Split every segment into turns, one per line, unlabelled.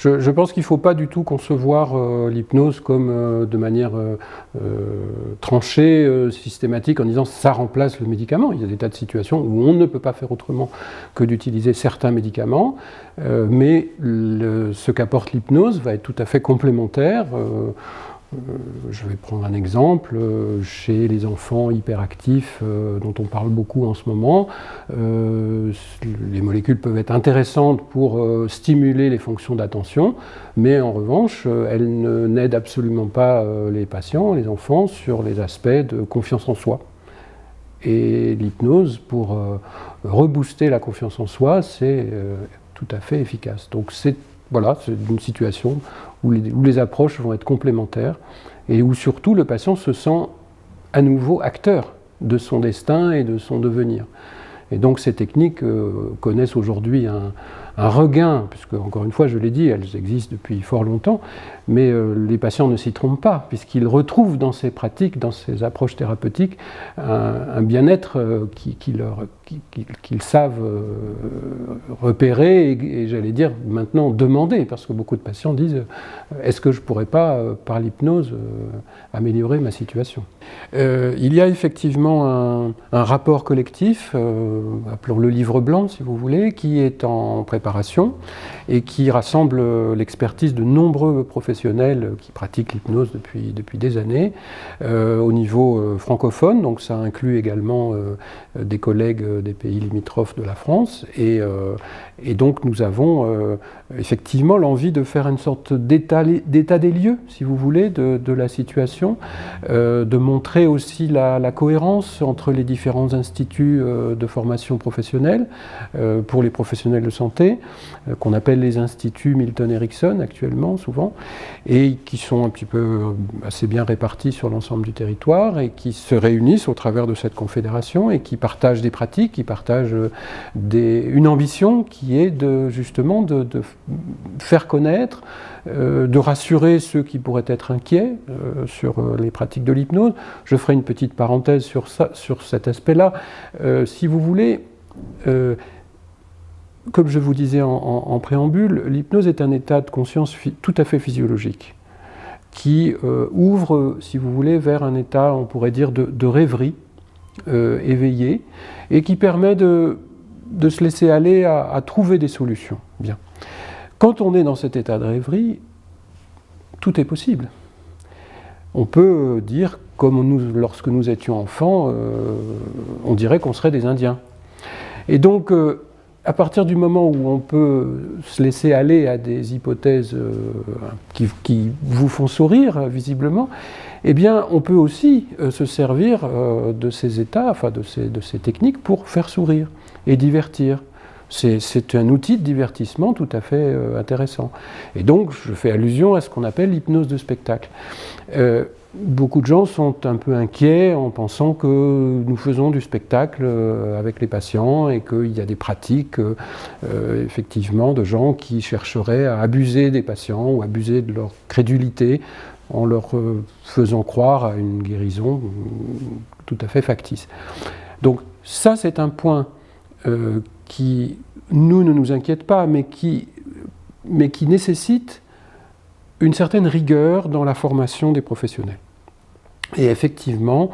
Je pense qu'il ne faut pas du tout concevoir l'hypnose comme de manière tranchée, systématique, en disant ça remplace le médicament. Il y a des tas de situations où on ne peut pas faire autrement que d'utiliser certains médicaments, mais ce qu'apporte l'hypnose va être tout à fait complémentaire. Je vais prendre un exemple, chez les enfants hyperactifs dont on parle beaucoup en ce moment, les molécules peuvent être intéressantes pour stimuler les fonctions d'attention, mais en revanche, elles n'aident absolument pas les patients, les enfants, sur les aspects de confiance en soi. Et l'hypnose, pour rebooster la confiance en soi, c'est tout à fait efficace. Donc c'est une situation où les approches vont être complémentaires et où surtout le patient se sent à nouveau acteur de son destin et de son devenir. Et donc ces techniques connaissent aujourd'hui un regain, puisque encore une fois je l'ai dit, elles existent depuis fort longtemps, mais les patients ne s'y trompent pas, puisqu'ils retrouvent dans ces pratiques, dans ces approches thérapeutiques, un bien-être qu'ils savent repérer et j'allais dire maintenant demander, parce que beaucoup de patients disent est-ce que je ne pourrais pas, par l'hypnose, améliorer ma situation. Il y a effectivement un rapport collectif, appelons-le livre blanc si vous voulez, qui est en préparation et qui rassemble l'expertise de nombreux professionnels qui pratiquent l'hypnose depuis des années au niveau francophone, donc ça inclut également des collègues des pays limitrophes de la France et donc nous avons effectivement l'envie de faire une sorte d'état des lieux, si vous voulez, de la situation, de montrer aussi la cohérence entre les différents instituts de formation professionnelle pour les professionnels de santé, qu'on appelle les instituts Milton Erickson actuellement souvent, et qui sont un petit peu assez bien répartis sur l'ensemble du territoire et qui se réunissent au travers de cette confédération et qui partagent des pratiques, qui partagent une ambition qui est justement de faire connaître, de rassurer ceux qui pourraient être inquiets sur les pratiques de l'hypnose. Je ferai une petite parenthèse sur cet aspect-là. Si vous voulez, comme je vous disais en préambule, l'hypnose est un état de conscience tout à fait physiologique qui ouvre, si vous voulez, vers un état, on pourrait dire, de rêverie éveillée et qui permet de se laisser aller à trouver des solutions. Bien. Quand on est dans cet état de rêverie, tout est possible. On peut dire, comme lorsque nous étions enfants, on dirait qu'on serait des Indiens. Et donc, à partir du moment où on peut se laisser aller à des hypothèses qui vous font sourire, visiblement, eh bien, on peut aussi se servir de ces états, enfin de ces techniques pour faire sourire et divertir. C'est un outil de divertissement tout à fait intéressant. Et donc, je fais allusion à ce qu'on appelle l'hypnose de spectacle. Beaucoup de gens sont un peu inquiets en pensant que nous faisons du spectacle avec les patients et qu'il y a des pratiques, effectivement, de gens qui chercheraient à abuser des patients ou abuser de leur crédulité en leur faisant croire à une guérison tout à fait factice. Donc ça, c'est un point qui, nous, ne nous inquiète pas, mais qui nécessite une certaine rigueur dans la formation des professionnels. Et effectivement,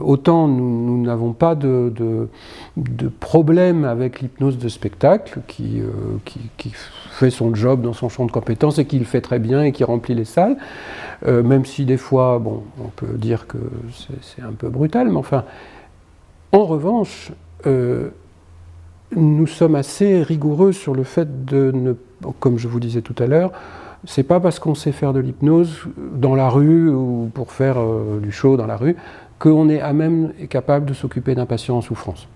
autant nous n'avons pas de problème avec l'hypnose de spectacle, qui fait son job dans son champ de compétences et qui le fait très bien et qui remplit les salles, même si des fois, bon, on peut dire que c'est un peu brutal, mais enfin, en revanche, nous sommes assez rigoureux sur le fait de ne, comme je vous disais tout à l'heure, c'est pas parce qu'on sait faire de l'hypnose dans la rue ou pour faire du show dans la rue qu'on est à même et capable de s'occuper d'un patient en souffrance.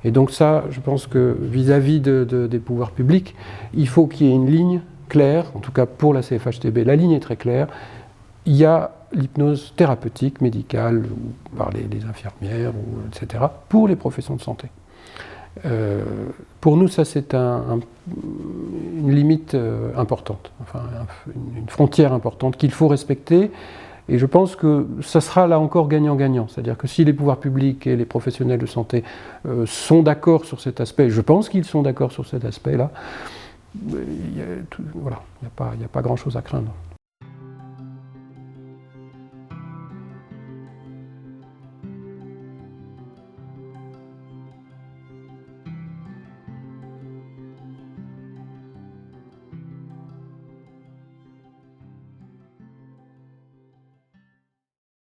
Et donc ça, je pense que vis-à-vis des pouvoirs publics, il faut qu'il y ait une ligne claire, en tout cas pour la CFHTB, la ligne est très claire. Il y a l'hypnose thérapeutique, médicale, ou par les infirmières, etc., pour les professions de santé. Pour nous, ça c'est une limite importante, enfin une frontière importante qu'il faut respecter. Et je pense que ça sera là encore gagnant-gagnant. C'est-à-dire que si les pouvoirs publics et les professionnels de santé sont d'accord sur cet aspect, je pense qu'ils sont d'accord sur cet aspect-là, voilà, il n'y a pas grand-chose à craindre.